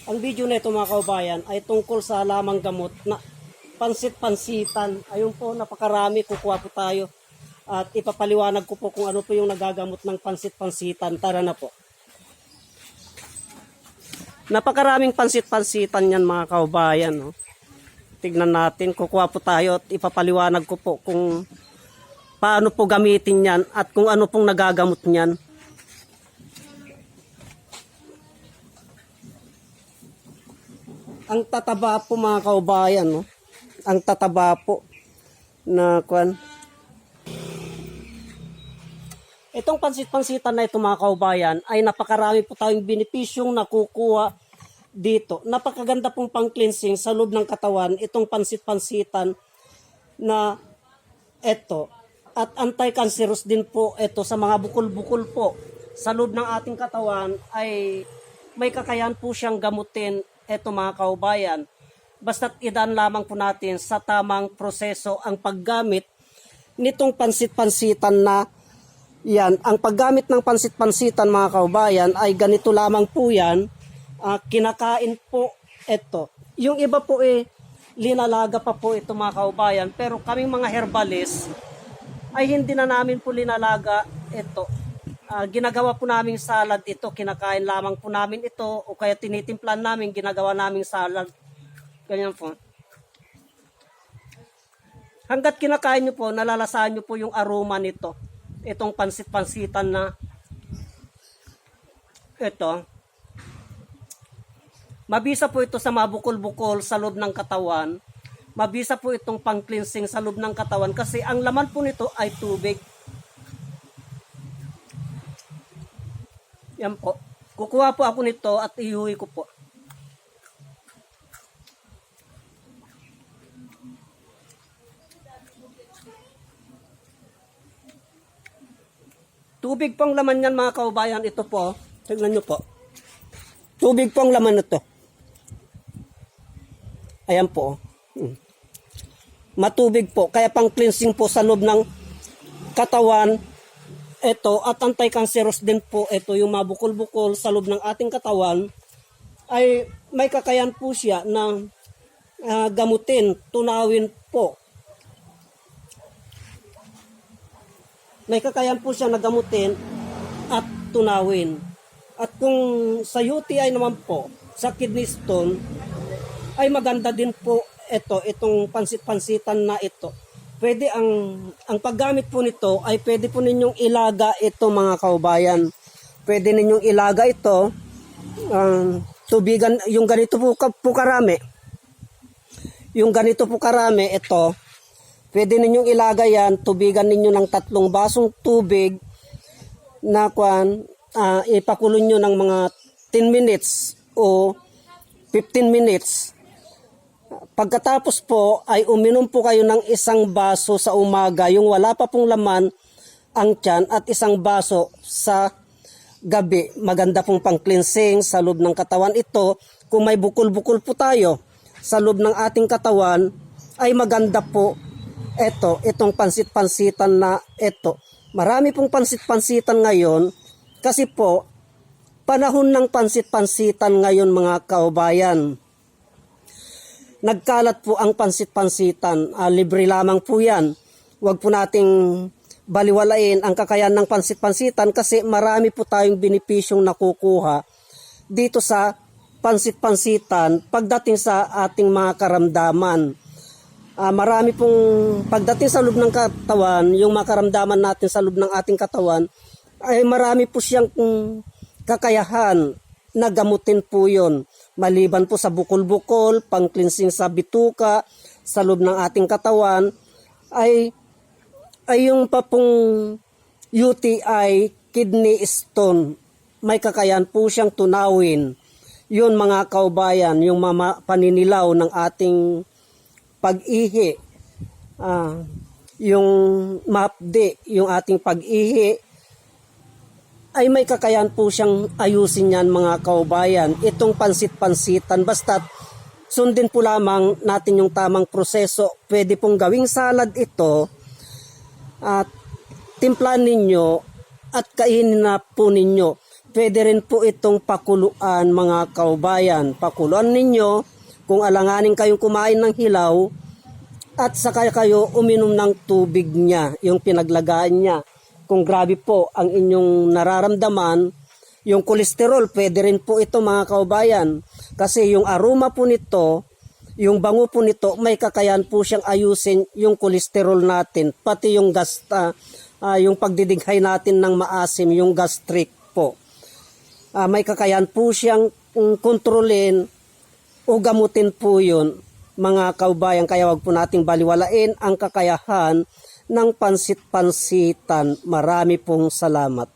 Ang video na ito mga kaubayan ay tungkol sa lamang gamot na pansit-pansitan. Ayun po, napakarami. Kukuha po tayo at ipapaliwanag ko po kung ano po yung nagagamot ng pansit-pansitan. Tara na po. Napakaraming pansit-pansitan yan mga kaubayan. No? Tignan natin, kukuha po tayo at ipapaliwanag ko po kung paano po gamitin yan at kung ano pong nagagamot niyan. Ang tataba po mga kaubayan, no? Ang tataba po na kwan. Itong pansit-pansitan na ito mga kaubayan ay napakarami po tayong benepisyong nakukuha dito. Napakaganda pong pang-cleansing sa loob ng katawan itong pansit-pansitan na ito. At anti-cancerous din po ito sa mga bukol-bukol po sa loob ng ating katawan ay may kakayahan po siyang gamutin. Eto mga kaubayan, basta't idaan lamang po natin sa tamang proseso ang paggamit nitong pansit-pansitan na yan. Ang paggamit ng pansit-pansitan mga kaubayan ay ganito lamang po yan. Kinakain po ito. Yung iba po linalaga pa po ito mga kaubayan, pero kaming mga herbalist ay hindi na namin po linalaga ito. Ginagawa po naming salad ito, kinakain lamang po namin ito o kaya tinitimplan namin, ginagawa naming salad. Ganyan po. Hanggat kinakain nyo po, nalalasahan nyo po yung aroma nito. Itong pansit-pansitan na ito. Mabisa po ito sa mabukol-bukol sa loob ng katawan. Mabisa po itong pang-cleansing sa loob ng katawan kasi ang laman po nito ay tubig. Yan po. Kukuha po ako nito at iuwi ko po. Tubig pong laman yan mga kaubayan. Ito po. Tignan nyo po. Tubig pong laman ito. Ayan po. Matubig po. Kaya pang cleansing po sa loob ng katawan. Ito at anti-cancerous din po ito yung mabukol-bukol sa loob ng ating katawan ay may kakayahan po siya na gamutin, tunawin po. May kakayahan po siya na gamutin at tunawin. At kung sa UTI naman po, sa kidney stone, ay maganda din po itong pansit-pansitan na ito. Pwede ang paggamit po nito ay pwede po ninyong ilaga ito mga kaubayan. Pwede ninyong ilaga ito tubigan yung ganito po karami. Yung ganito po karami ito. Pwede ninyong ilaga yan, tubigan ninyo ng 3 basong tubig na ipakulo nyo ng mga 10 minutes o 15 minutes. Pagkatapos po ay uminom po kayo ng 1 baso sa umaga, yung wala pa pong laman ang tiyan, at 1 baso sa gabi. Maganda pong pang-cleansing sa loob ng katawan ito. Kung may bukol-bukol po tayo sa loob ng ating katawan, ay maganda po itong pansit-pansitan na ito. Marami pong pansit-pansitan ngayon kasi po panahon ng pansit-pansitan ngayon mga kaubayan. Nagkalat po ang pansit-pansitan. Libre lamang po yan. Huwag po nating baliwalain ang kakayahan ng pansit-pansitan kasi marami po tayong benepisyong nakukuha dito sa pansit-pansitan pagdating sa ating mga karamdaman. Marami pong pagdating sa loob ng katawan, yung mga karamdaman natin sa loob ng ating katawan, ay marami po siyang kakayahan na gamutin po yun. Maliban po sa bukol-bukol, pang-cleansing sa bituka, sa loob ng ating katawan, ay yung pa pong UTI, kidney stone, may kakayahan po siyang tunawin. Yun mga kaubayan, yung paninilaw ng ating pag-ihi, yung mapdi, yung ating pag-ihi, ay may kakayahan po siyang ayusin yan mga kaubayan. Itong pansit-pansitan, basta't sundin po lamang natin yung tamang proseso. Pwede pong gawing salad ito at timplan ninyo at kainin na po ninyo. pwede rin po itong pakuluan mga kaubayan. Pakuluan ninyo kung alanganin kayong kumain ng hilaw at saka kayo uminom ng tubig niya, yung pinaglagaan niya. Kung grabe po ang inyong nararamdaman, yung kolesterol, pwede rin po ito mga kaubayan. Kasi yung aroma po nito, yung bango po nito, may kakayahan po siyang ayusin yung kolesterol natin. Pati yung yung pagdidighay natin ng maasim, yung gastric po. May kakayahan po siyang kontrolin o gamutin po yun mga kaubayan. Kaya wag po nating baliwalain ang kakayahan ng pansit-pansitan. Marami pong salamat.